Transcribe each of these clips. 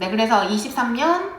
네, 그래서 23년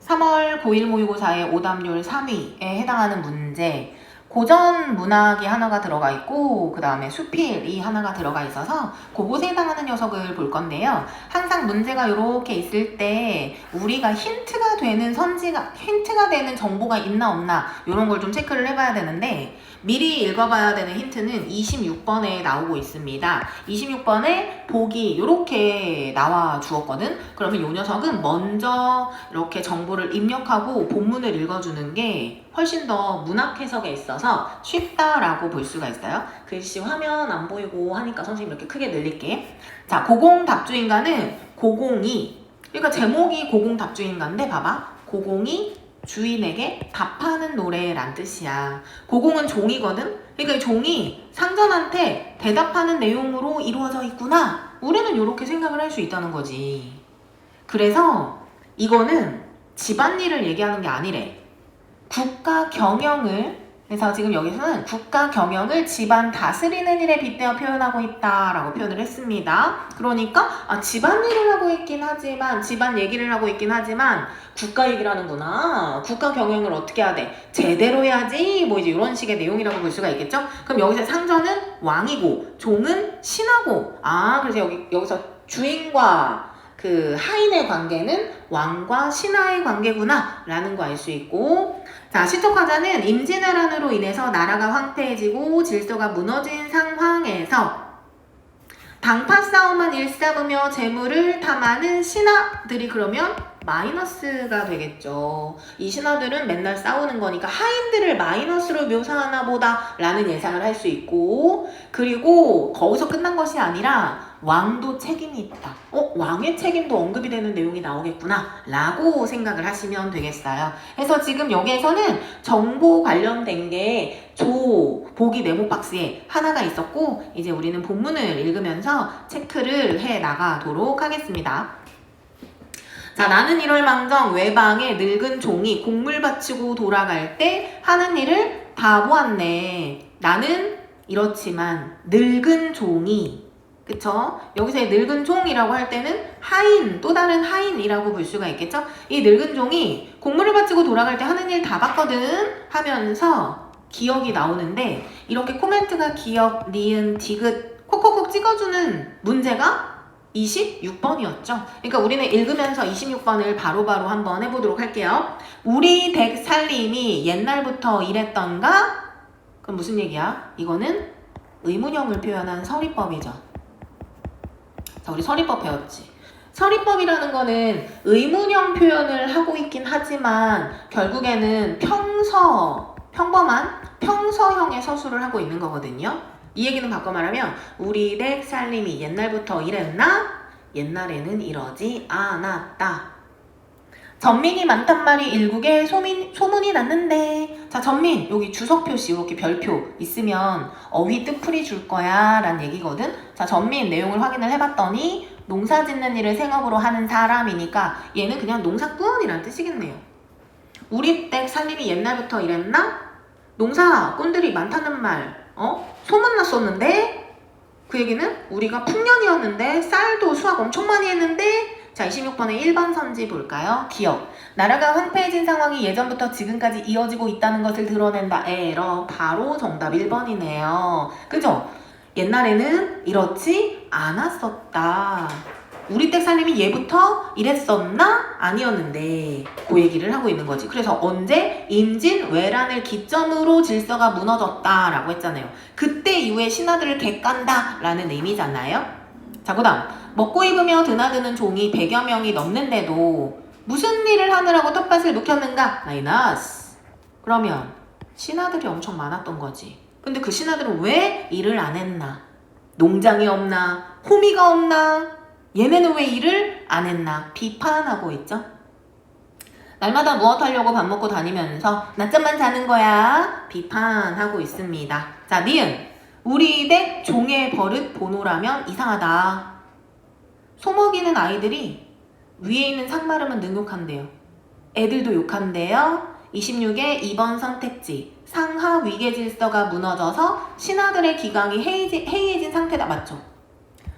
3월 고1 모의고사의 오답률 3위에 해당하는 문제, 고전 문학이 하나가 들어가 있고 그 다음에 수필이 하나가 들어가 있어서 그곳에 해당하는 녀석을 볼 건데요. 항상 문제가 이렇게 있을 때 우리가 힌트가 되는 정보가 있나 없나 이런 걸 좀 체크를 해봐야 되는데, 미리 읽어봐야 되는 힌트는 26번에 나오고 있습니다. 26번에 보기 이렇게 나와 주었거든. 그러면 이 녀석은 먼저 이렇게 정보를 입력하고 본문을 읽어주는 게 훨씬 더 문학 해석에 있어서 쉽다라고 볼 수가 있어요. 글씨 화면 안 보이고 하니까 선생님 이렇게 크게 늘릴게. 자, 고공답주인가는 고공이, 그러니까 제목이 고공답주인가인데 봐봐. 고공이 주인에게 답하는 노래란 뜻이야. 고공은 종이거든? 그러니까 이 종이 상전한테 대답하는 내용으로 이루어져 있구나. 우리는 이렇게 생각을 할 수 있다는 거지. 그래서 이거는 집안일을 얘기하는 게 아니래. 국가 경영을, 그래서 지금 여기서는 국가 경영을 집안 다스리는 일에 빗대어 표현하고 있다라고 표현을 했습니다. 그러니까 집안일을 하고 있긴 하지만, 집안 얘기를 하고 있긴 하지만 국가 얘기를 하는구나. 국가 경영을 어떻게 해야 돼? 제대로 해야지. 뭐 이제 이런 식의 내용이라고 볼 수가 있겠죠? 그럼 여기서 상전은 왕이고 종은 신하고, 그래서 여기서 주인과 그 하인의 관계는 왕과 신하의 관계구나 라는 거 알 수 있고, 자, 시촉화자는 임진왜란으로 인해서 나라가 황폐해지고 질서가 무너진 상황에서 당파 싸움만 일삼으며 재물을 탐하는 신하들이 그러면 마이너스가 되겠죠. 이 신하들은 맨날 싸우는 거니까 하인들을 마이너스로 묘사하나 보다 라는 예상을 할 수 있고, 그리고 거기서 끝난 것이 아니라 왕도 책임이 있다. 왕의 책임도 언급이 되는 내용이 나오겠구나 라고 생각을 하시면 되겠어요. 그래서 지금 여기에서는 정보 관련된 게 보기 네모 박스에 하나가 있었고, 이제 우리는 본문을 읽으면서 체크를 해 나가도록 하겠습니다. 자, 나는 이럴 망정 외방에 늙은 종이 곡물 바치고 돌아갈 때 하는 일을 다 보았네. 나는 이렇지만 늙은 종이, 그쵸? 여기서의 늙은 종이라고 할 때는 하인, 또 다른 하인이라고 볼 수가 있겠죠? 이 늙은 종이 곡물을 바치고 돌아갈 때 하는 일 다 봤거든 하면서 기억이 나오는데, 이렇게 코멘트가 기억, 니은, 디귿 콕콕콕 찍어주는 문제가 26번이었죠. 그러니까 우리는 읽으면서 26번을 바로바로 한번 해보도록 할게요. 우리 댁 살림이 옛날부터 이랬던가? 그럼 무슨 얘기야? 이거는 의문형을 표현한 서리법이죠. 자, 우리 서리법 배웠지? 서리법이라는 거는 의문형 표현을 하고 있긴 하지만 결국에는 평범한 평서형의 서술을 하고 있는 거거든요. 이 얘기는 바꿔 말하면 우리 댁 살림이 옛날부터 이랬나? 옛날에는 이러지 않았다. 전민이 많단 말이 일국에 소문이 났는데, 자, 전민 여기 주석 표시 이렇게 별표 있으면 어휘 뜻풀이 줄 거야 라는 얘기거든. 자, 전민 내용을 확인을 해봤더니 농사 짓는 일을 생업으로 하는 사람이니까 얘는 그냥 농사꾼이란 뜻이겠네요. 우리 댁 살림이 옛날부터 이랬나? 농사꾼들이 많다는 말 소문났었는데, 그 얘기는 우리가 풍년이었는데 쌀도 수확 엄청 많이 했는데. 자, 26번의 1번 선지 볼까요? 기억. 나라가 황폐해진 상황이 예전부터 지금까지 이어지고 있다는 것을 드러낸다. 에러. 바로 정답 1번이네요. 그죠? 옛날에는 이렇지 않았었다. 우리 댁 살림이 얘부터 이랬었나? 아니었는데 그 얘기를 하고 있는 거지. 그래서 언제? 임진왜란을 기점으로 질서가 무너졌다라고 했잖아요. 그때 이후에 신하들을 객간다 라는 의미잖아요. 자, 그 다음 먹고 입으며 드나드는 종이 100여 명이 넘는데도 무슨 일을 하느라고 텃밭을 묵혔는가? 마이너스. 그러면 신하들이 엄청 많았던 거지. 근데 그 신하들은 왜 일을 안 했나? 농장이 없나? 호미가 없나? 얘네는 왜 일을 안 했나? 비판하고 있죠. 날마다 무엇 하려고 밥 먹고 다니면서 낮잠만 자는 거야? 비판하고 있습니다. 자, 니은. 우리 댁 종의 버릇 보노라면 이상하다. 소먹이는 아이들이 위에 있는 상발음은 능욕한대요. 애들도 욕한대요. 26의 2번 선택지. 상하 위계 질서가 무너져서 신하들의 기강이 해이해진 상태다. 맞죠?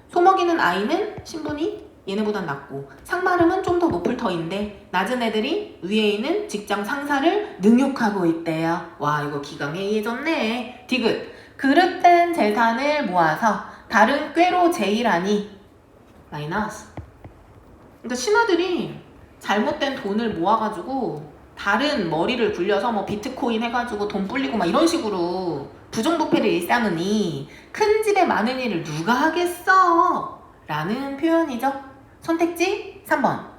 소먹이는 아이는 신분이 얘네보단 낮고, 상발음은 좀 더 높을 터인데 낮은 애들이 위에 있는 직장 상사를 능욕하고 있대요. 와, 이거 기강해이해졌네. 디귿. 그릇된 재산을 모아서 다른 꾀로 제일하니 마이너스. 그러니까 신하들이 잘못된 돈을 모아가지고 다른 머리를 굴려서 뭐 비트코인 해가지고 돈 불리고 막 이런 식으로 부정부패를 일삼으니 큰 집에 많은 일을 누가 하겠어? 라는 표현이죠. 선택지 3번.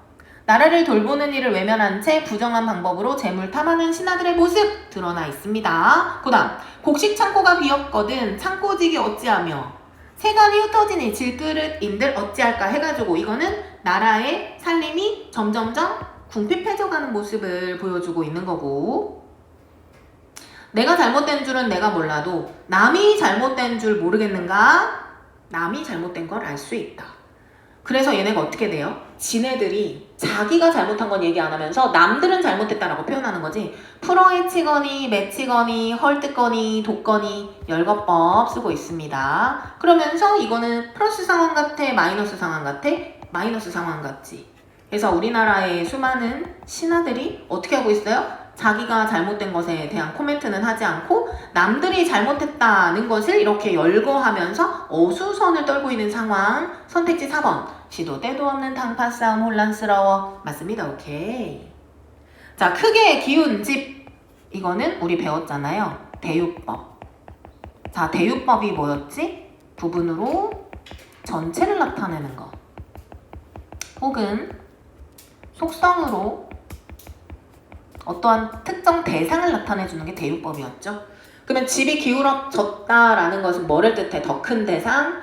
나라를 돌보는 일을 외면한 채 부정한 방법으로 재물 탐하는 신하들의 모습 드러나 있습니다. 그 다음, 곡식 창고가 비었거든 창고지기 어찌하며 세간이 흩어지니 질그릇인들 어찌할까 해가지고 이거는 나라의 살림이 점점점 궁핍해져가는 모습을 보여주고 있는 거고, 내가 잘못된 줄은 내가 몰라도 남이 잘못된 줄 모르겠는가? 남이 잘못된 걸 알 수 있다. 그래서 얘네가 어떻게 돼요? 지네들이 자기가 잘못한 건 얘기 안 하면서 남들은 잘못했다라고 표현하는 거지. 풀어헤치거니 매치거니 헐뜯거니 돕거니 열거법 쓰고 있습니다. 그러면서 이거는 플러스 상황 같아 마이너스 상황 같아? 마이너스 상황 같지. 그래서 우리나라의 수많은 신하들이 어떻게 하고 있어요? 자기가 잘못된 것에 대한 코멘트는 하지 않고 남들이 잘못했다는 것을 이렇게 열거하면서 어수선을 떨고 있는 상황. 선택지 4번. 시도 때도 없는 당파 싸움 혼란스러워. 맞습니다. 오케이. 자, 크게 기운 집. 이거는 우리 배웠잖아요. 대유법. 자, 대유법이 뭐였지? 부분으로 전체를 나타내는 거. 혹은 속성으로 어떠한 특정 대상을 나타내주는 게 대유법이었죠. 그러면 집이 기울어졌다라는 것은 뭐를 뜻해? 더 큰 대상?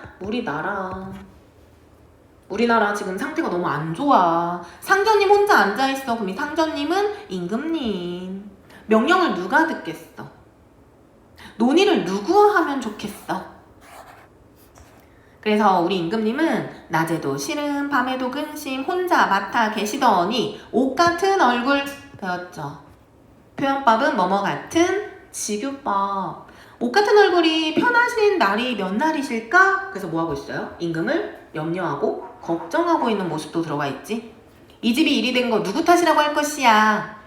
우리나라 지금 상태가 너무 안 좋아. 상전님 혼자 앉아있어. 그럼 이 상전님은 임금님. 명령을 누가 듣겠어? 논의를 누구와 하면 좋겠어? 그래서 우리 임금님은 낮에도 싫음 밤에도 근심 혼자 맡아 계시더니 옷 같은 얼굴 배웠죠. 표현법은 뭐뭐 같은 직유법. 옷 같은 얼굴이 편하신 날이 몇 날이실까? 그래서 뭐하고 있어요? 임금을 염려하고 걱정하고 있는 모습도 들어가 있지. 이 집이 이리 된 거 누구 탓이라고 할 것이야.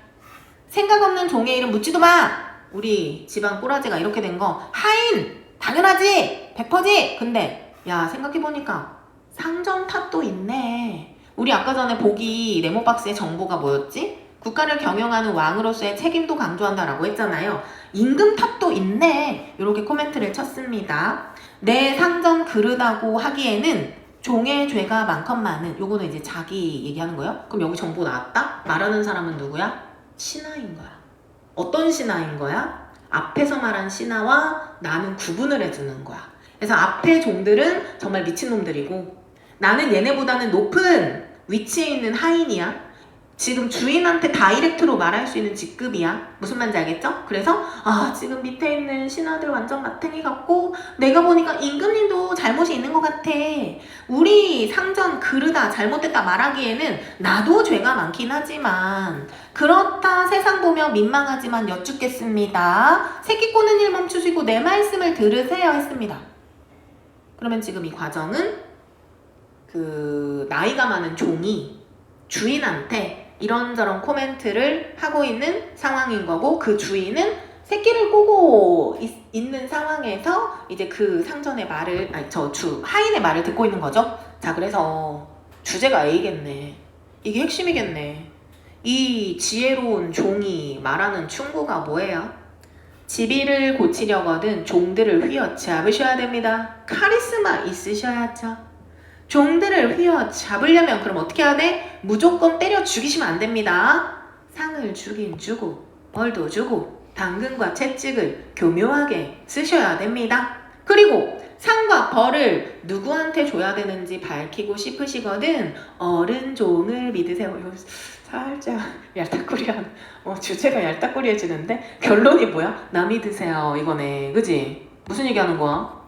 생각 없는 종의 이름 묻지도 마. 우리 집안 꼬라지가 이렇게 된 거 하인 당연하지 100%지. 근데 야 생각해보니까 상정 탓도 있네. 우리 아까 전에 보기 네모박스의 정보가 뭐였지? 국가를 경영하는 왕으로서의 책임도 강조한다라고 했잖아요. 임금 탓도 있네. 이렇게 코멘트를 쳤습니다. 내 상전 그르다고 하기에는 종의 죄가 많건만은. 요거는 이제 자기 얘기하는 거예요. 그럼 여기 정보 나왔다? 말하는 사람은 누구야? 신하인 거야. 어떤 신하인 거야? 앞에서 말한 신하와 나는 구분을 해주는 거야. 그래서 앞에 종들은 정말 미친놈들이고 나는 얘네보다는 높은 위치에 있는 하인이야. 지금 주인한테 다이렉트로 말할 수 있는 직급이야. 무슨 말인지 알겠죠? 그래서 지금 밑에 있는 신하들 완전 마탱이 같고 내가 보니까 임금님도 잘못이 있는 것 같아. 우리 상전 그르다 잘못됐다 말하기에는 나도 죄가 많긴 하지만 그렇다 세상 보며 민망하지만 여쭙겠습니다. 새끼 꼬는 일 멈추시고 내 말씀을 들으세요 했습니다. 그러면 지금 이 과정은 그 나이가 많은 종이 주인한테 이런저런 코멘트를 하고 있는 상황인 거고 그 주인은 새끼를 꼬고 있는 상황에서 이제 그 상전의 말을 하인의 말을 듣고 있는 거죠. 자, 그래서 주제가 A겠네. 이게 핵심이겠네. 이 지혜로운 종이 말하는 충고가 뭐예요? 지비를 고치려거든 종들을 휘어잡으셔야 됩니다. 카리스마 있으셔야죠. 종들을 휘어잡으려면 그럼 어떻게 해야 돼? 무조건 때려 죽이시면 안 됩니다. 상을 주긴 주고 벌도 주고 당근과 채찍을 교묘하게 쓰셔야 됩니다. 그리고 상과 벌을 누구한테 줘야 되는지 밝히고 싶으시거든 어른 종을 믿으세요. 이거 살짝 얄딱구리한 주제가 얄딱구리해지는데 결론이 뭐야? 나 믿으세요 이거네. 그지? 무슨 얘기하는 거야?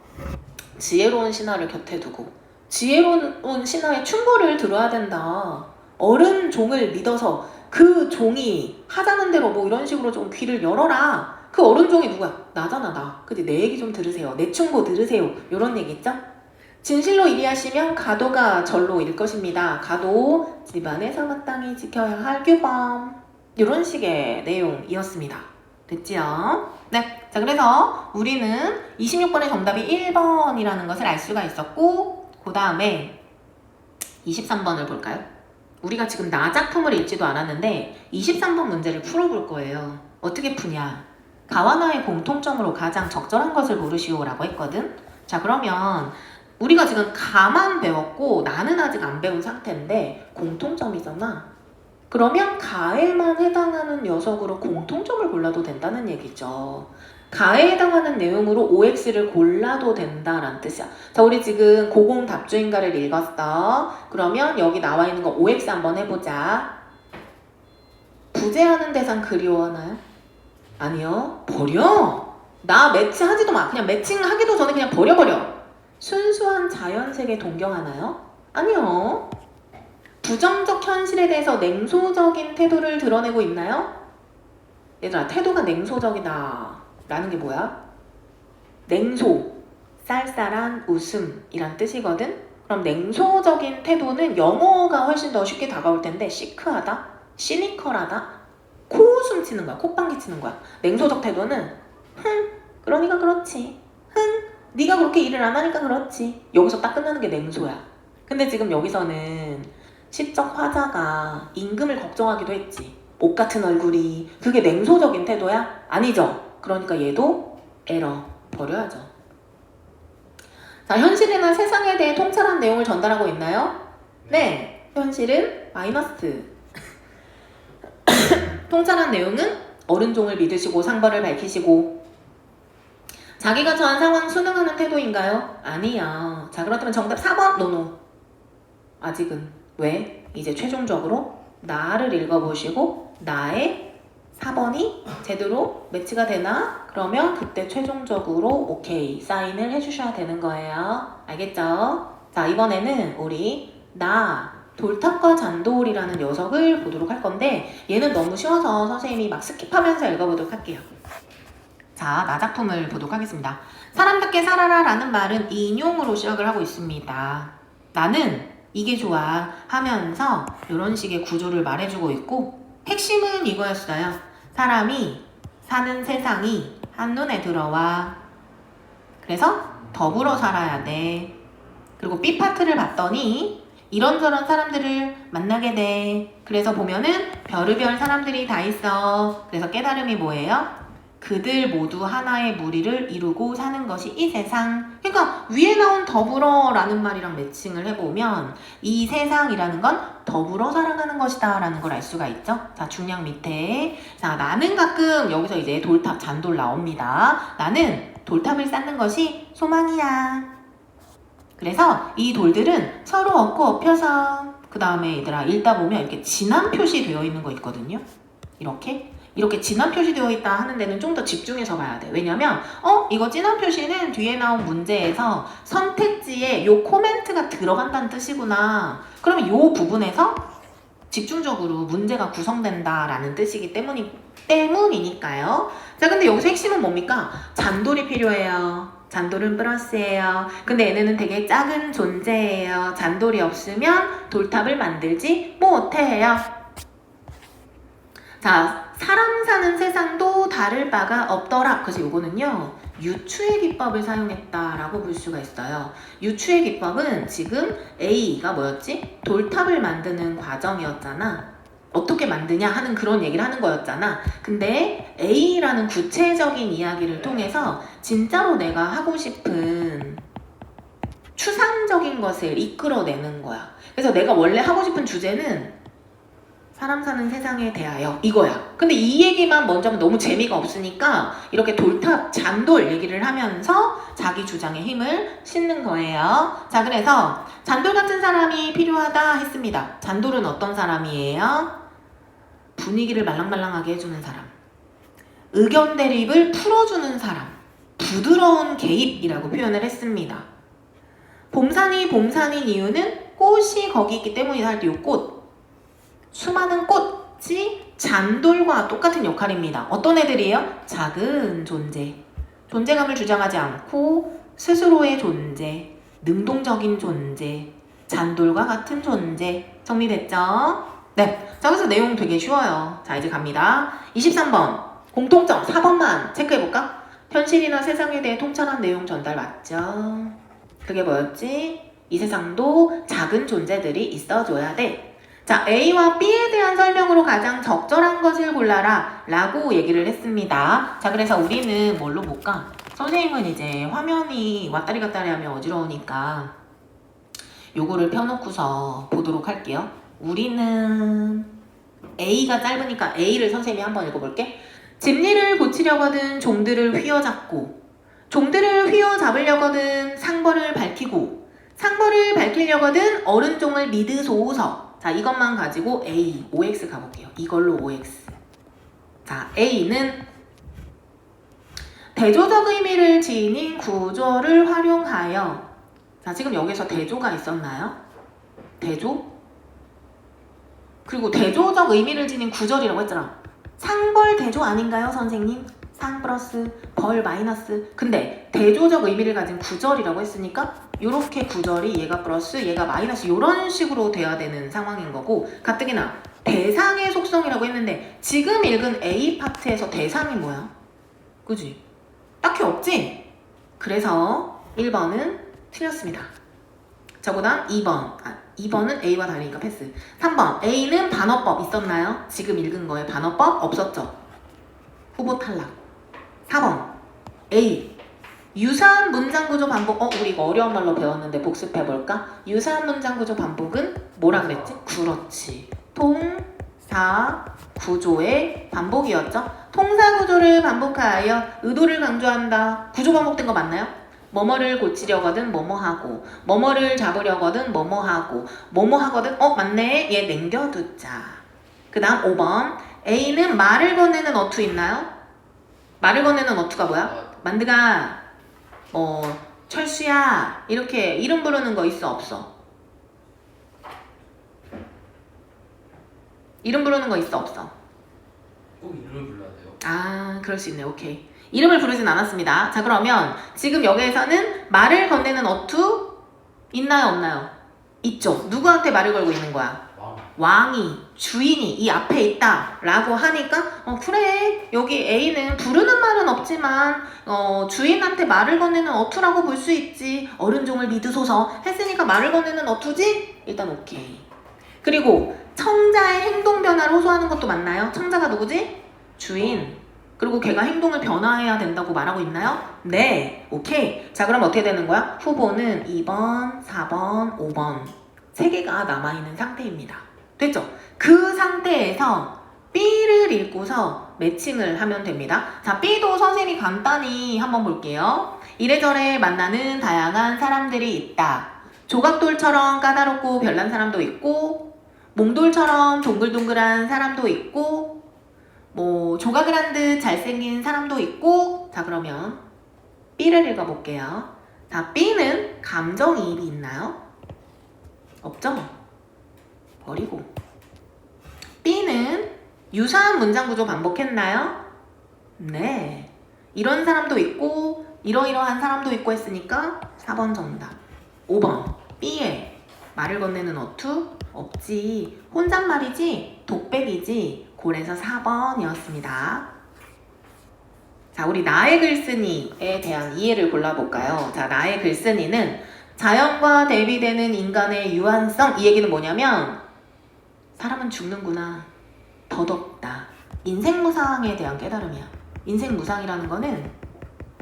지혜로운 신하를 곁에 두고 지혜로운 신하의 충고를 들어야 된다. 어른 종을 믿어서 그 종이 하자는 대로 뭐 이런 식으로 좀 귀를 열어라. 그 어른 종이 누구야? 나잖아 나. 그치? 내 얘기 좀 들으세요. 내 충고 들으세요. 이런 얘기 있죠? 진실로 일이하시면 가도가 절로 일 것입니다. 가도 집안에서 마땅히 지켜야 할 규범. 이런 식의 내용이었습니다. 됐지요? 네. 자, 그래서 우리는 26번의 정답이 1번이라는 것을 알 수가 있었고, 그 다음에 23번을 볼까요? 우리가 지금 나 작품을 읽지도 않았는데 23번 문제를 풀어볼 거예요. 어떻게 푸냐? 가와 나의 공통점으로 가장 적절한 것을 고르시오라고 했거든. 자, 그러면 우리가 지금 가만 배웠고 나는 아직 안 배운 상태인데 공통점이잖아. 그러면 가에만 해당하는 녀석으로 공통점을 골라도 된다는 얘기죠. 가에 해당하는 내용으로 OX를 골라도 된다라는 뜻이야. 자, 우리 지금 고공답주인가를 읽었어. 그러면 여기 나와 있는 거 OX 한번 해보자. 부재하는 대상 그리워하나요? 아니요. 버려. 나 매치하지도 마. 그냥 매칭하기도 전에 그냥 버려버려. 순수한 자연색에 동경하나요? 아니요. 부정적 현실에 대해서 냉소적인 태도를 드러내고 있나요? 얘들아, 태도가 냉소적이다 라는 게 뭐야? 냉소, 쌀쌀한 웃음이란 뜻이거든? 그럼 냉소적인 태도는 영어가 훨씬 더 쉽게 다가올 텐데 시크하다, 시니컬하다, 코웃음 치는 거야, 콧방귀 치는 거야. 냉소적 태도는 그러니까 그렇지, 네가 그렇게 일을 안 하니까 그렇지. 여기서 딱 끝나는 게 냉소야. 근데 지금 여기서는 시적 화자가 임금을 걱정하기도 했지. 옥 같은 얼굴이. 그게 냉소적인 태도야? 아니죠. 그러니까 얘도 에러 버려야죠. 자, 현실이나 세상에 대해 통찰한 내용을 전달하고 있나요? 네. 현실은 마이너스. 통찰한 내용은 어른종을 믿으시고 상벌을 밝히시고 자기가 처한 상황 순응하는 태도인가요? 아니야. 자, 그렇다면 정답 4번 노노. 아직은. 왜? 이제 최종적으로 나를 읽어보시고 나의 4번이 제대로 매치가 되나? 그러면 그때 최종적으로 오케이 사인을 해주셔야 되는 거예요. 알겠죠? 자, 이번에는 우리 나 돌탑과 잔돌이라는 녀석을 보도록 할 건데 얘는 너무 쉬워서 선생님이 막 스킵하면서 읽어보도록 할게요. 자, 나 작품을 보도록 하겠습니다. 사람답게 살아라 라는 말은 인용으로 시작을 하고 있습니다. 나는 이게 좋아 하면서 이런 식의 구조를 말해주고 있고 핵심은 이거였어요. 사람이 사는 세상이 한눈에 들어와. 그래서 더불어 살아야 돼. 그리고 B 파트를 봤더니 이런저런 사람들을 만나게 돼. 그래서 보면은 별의별 사람들이 다 있어. 그래서 깨달음이 뭐예요? 그들 모두 하나의 무리를 이루고 사는 것이 이 세상. 그러니까 위에 나온 더불어라는 말이랑 매칭을 해보면 이 세상이라는 건 더불어 살아가는 것이다 라는 걸 알 수가 있죠. 자, 중량 밑에. 자, 나는 가끔 여기서 이제 돌탑, 잔돌 나옵니다. 나는 돌탑을 쌓는 것이 소망이야. 그래서 이 돌들은 서로 엎고 엎여서 그 다음에 얘들아 읽다 보면 이렇게 진한 표시 되어 있는 거 있거든요. 이렇게 진한 표시되어 있다 하는 데는 좀 더 집중해서 봐야 돼. 왜냐면 이거 진한 표시는 뒤에 나온 문제에서 선택지에 요 코멘트가 들어간다는 뜻이구나. 그러면 요 부분에서 집중적으로 문제가 구성된다라는 뜻이기 때문이니까요. 자, 근데 여기서 핵심은 뭡니까? 잔돌이 필요해요. 잔돌은 플러스예요. 근데 얘네는 되게 작은 존재예요. 잔돌이 없으면 돌탑을 만들지 못해요. 자, 사람 사는 세상도 다를 바가 없더라. 그래서 요거는요, 유추의 기법을 사용했다라고 볼 수가 있어요. 유추의 기법은 지금 A가 뭐였지? 돌탑을 만드는 과정이었잖아. 어떻게 만드냐 하는 그런 얘기를 하는 거였잖아. 근데 A라는 구체적인 이야기를 통해서 진짜로 내가 하고 싶은 추상적인 것을 이끌어내는 거야. 그래서 내가 원래 하고 싶은 주제는 사람 사는 세상에 대하여 이거야. 근데 이 얘기만 먼저 하면 너무 재미가 없으니까 이렇게 돌탑, 잔돌 얘기를 하면서 자기 주장의 힘을 싣는 거예요. 자, 그래서 잔돌 같은 사람이 필요하다 했습니다. 잔돌은 어떤 사람이에요? 분위기를 말랑말랑하게 해주는 사람, 의견 대립을 풀어주는 사람, 부드러운 개입이라고 표현을 했습니다. 봄산인 이유는 꽃이 거기 있기 때문이다 할 때 이 꽃, 수많은 꽃이 잔돌과 똑같은 역할입니다. 어떤 애들이에요? 작은 존재. 존재감을 주장하지 않고 스스로의 존재. 능동적인 존재, 잔돌과 같은 존재. 정리됐죠? 네. 자, 그래서 내용 되게 쉬워요. 자, 이제 갑니다. 23번. 공통점 4번만 체크해볼까? 현실이나 세상에 대해 통찰한 내용 전달 맞죠? 그게 뭐였지? 이 세상도 작은 존재들이 있어줘야 돼. 자, A와 B에 대한 설명으로 가장 적절한 것을 골라라 라고 얘기를 했습니다. 자, 그래서 우리는 뭘로 볼까? 선생님은 이제 화면이 왔다리 갔다리 하면 어지러우니까 요거를 펴놓고서 보도록 할게요. 우리는 A가 짧으니까 A를 선생님이 한번 읽어볼게. 집리를 고치려거든 종들을 휘어잡고, 종들을 휘어잡으려거든 상벌을 밝히고, 상벌을 밝히려거든 어른종을 믿으소서. 자, 이것만 가지고 A, OX 가볼게요. 이걸로 OX. 자, A는 대조적 의미를 지닌 구조를 활용하여. 자, 지금 여기서 대조가 있었나요? 대조? 그리고 대조적 의미를 지닌 구절이라고 했잖아. 상벌 대조 아닌가요, 선생님? 상 플러스 벌 마이너스. 근데 대조적 의미를 가진 구절이라고 했으니까 이렇게 구절이 얘가 플러스 얘가 마이너스 이런 식으로 돼야 되는 상황인 거고, 가뜩이나 대상의 속성이라고 했는데 지금 읽은 A 파트에서 대상이 뭐야? 그지? 딱히 없지? 그래서 1번은 틀렸습니다. 자, 그 다음 2번은 A와 다르니까 패스. 3번 A는 반어법 있었나요? 지금 읽은 거에 반어법 없었죠? 후보 탈락. 4번 A 유사한 문장구조 반복. 우리 이거 어려운 말로 배웠는데 복습해볼까? 유사한 문장구조 반복은 뭐라 그랬지? 그렇지, 통사 구조의 반복이었죠? 통사 구조를 반복하여 의도를 강조한다. 구조 반복된 거 맞나요? 뭐뭐를 고치려거든 뭐뭐하고, 뭐뭐를 잡으려거든 뭐뭐하고, 뭐뭐하거든 맞네, 얘 남겨두자. 그 다음 5번 A는 말을 건네는 어투 있나요? 말을 건네는 어투가 뭐야? 만드가 철수야 이렇게 이름 부르는 거 있어 없어? 이름 부르는 거 있어 없어? 꼭 이름을 불러야 돼요? 아, 그럴 수 있네. 오케이. 이름을 부르진 않았습니다. 자, 그러면 지금 여기에서는 말을 건네는 어투 있나요 없나요? 있죠. 누구한테 말을 걸고 있는 거야? 왕이, 주인이 이 앞에 있다 라고 하니까 그래, 여기 A는 부르는 말은 없지만 주인한테 말을 건네는 어투라고 볼 수 있지. 어른종을 믿으소서 했으니까 말을 건네는 어투지? 일단 오케이. 그리고 청자의 행동 변화를 호소하는 것도 맞나요? 청자가 누구지? 주인. 그리고 걔가 행동을 변화해야 된다고 말하고 있나요? 네. 오케이. 자, 그럼 어떻게 되는 거야? 후보는 2번, 4번, 5번 3개가 남아있는 상태입니다. 됐죠? 그 상태에서 B를 읽고서 매칭을 하면 됩니다. 자, B도 선생님이 간단히 한번 볼게요. 이래저래 만나는 다양한 사람들이 있다. 조각돌처럼 까다롭고 별난 사람도 있고, 몽돌처럼 동글동글한 사람도 있고, 조각을 한 듯 잘생긴 사람도 있고. 자, 그러면 B를 읽어볼게요. 자, B는 감정이입이 있나요? 없죠? 버리고. B는 유사한 문장구조 반복했나요? 네. 이런 사람도 있고 이러이러한 사람도 있고 했으니까 4번 정답. 5번 B에 말을 건네는 어투? 없지. 혼잣말이지? 독백이지? 그래서 4번이었습니다. 자, 우리 나의 글쓴이에 대한 이해를 골라볼까요? 자, 나의 글쓴이는 자연과 대비되는 인간의 유한성. 이 얘기는 뭐냐면 사람은 죽는구나. 덧없다. 인생무상에 대한 깨달음이야. 인생무상이라는 거는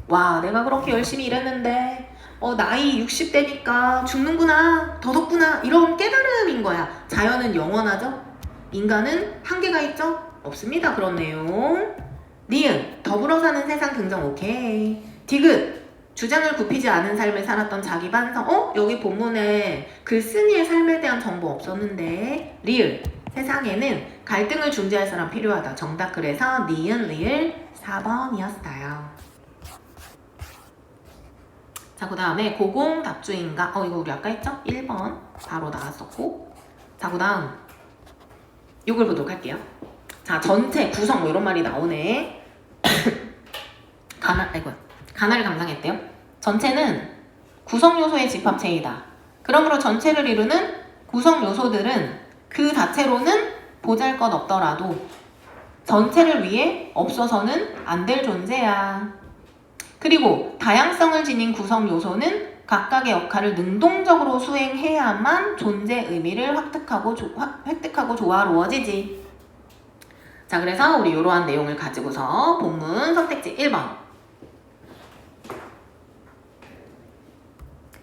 와, 내가 그렇게 열심히 일했는데 나이 60대니까 죽는구나. 덧없구나. 이런 깨달음인 거야. 자연은 영원하죠? 인간은 한계가 있죠? 없습니다. 그런 내용. 니은 더불어 사는 세상 긍정 오케이. 디귿 주장을 굽히지 않은 삶을 살았던 자기 반성. 여기 본문에 글쓴이의 삶에 대한 정보 없었는데. 리을 세상에는 갈등을 중재할 사람 필요하다. 정답. 그래서 니은 리을 4번이었어요. 자, 그 다음에 고공답주인가. 이거 우리 아까 했죠? 1번 바로 나왔었고. 자, 그 다음 이걸 보도록 할게요. 자, 전체 구성 이런 말이 가나를 감상했대요. 전체는 구성 요소의 집합체이다. 그러므로 전체를 이루는 구성 요소들은 그 자체로는 보잘것없더라도 전체를 위해 없어서는 안 될 존재야. 그리고 다양성을 지닌 구성 요소는 각각의 역할을 능동적으로 수행해야만 존재 의미를 획득하고 조화로워지지. 자, 그래서 우리 이러한 내용을 가지고서 본문 선택지 1번.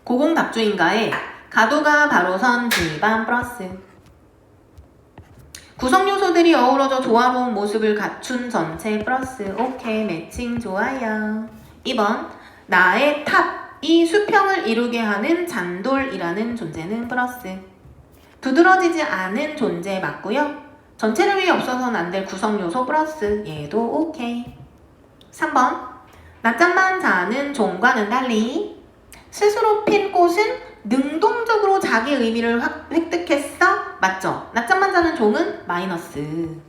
고공답주인가에 가도가 바로선 지반 플러스. 구성 요소들이 어우러져 조화로운 모습을 갖춘 전체 플러스. 오케이, 매칭 좋아요. 2번. 나의 탑이 수평을 이루게 하는 잔돌이라는 존재는 플러스. 두드러지지 않은 존재 맞고요. 전체를 위해 없어서는 안 될 구성 요소 플러스. 얘도 오케이. 3번. 낮잠만 자는 종과는 달리 스스로 핀 꽃은 능동적으로 자기 의미를 획득했어? 맞죠? 낮잠만 자는 종은 마이너스.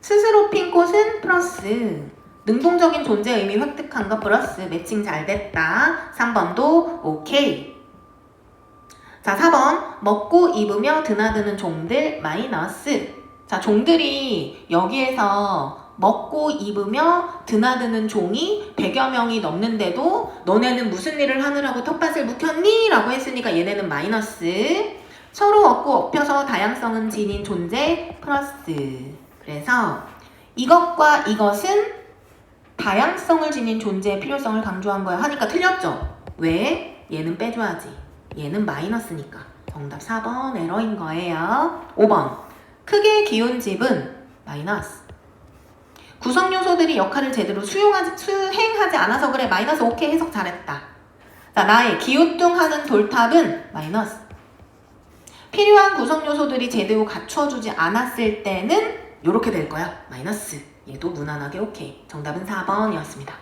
스스로 핀 꽃은 플러스. 능동적인 존재 의미 획득한 거 플러스. 매칭 잘 됐다. 3번도 오케이. 자, 4번. 먹고 입으며 드나드는 종들 마이너스. 자, 종들이 여기에서 먹고 입으며 드나드는 종이 100여 명이 넘는데도 너네는 무슨 일을 하느라고 텃밭을 묵혔니? 라고 했으니까 얘네는 마이너스. 서로 얻고 업혀서 다양성은 지닌 존재 플러스. 그래서 이것과 이것은 다양성을 지닌 존재의 필요성을 강조한 거야 하니까 틀렸죠? 왜? 얘는 빼줘야지. 얘는 마이너스니까. 정답 4번 에러인 거예요. 5번. 크게 기운 집은 마이너스. 구성 요소들이 역할을 제대로 수행하지 않아서 그래. 마이너스. 오케이, 해석 잘했다. 자, 나의 기우뚱하는 돌탑은 마이너스. 필요한 구성 요소들이 제대로 갖춰주지 않았을 때는 이렇게 될 거야. 마이너스. 얘도 무난하게 오케이. 정답은 4번이었습니다.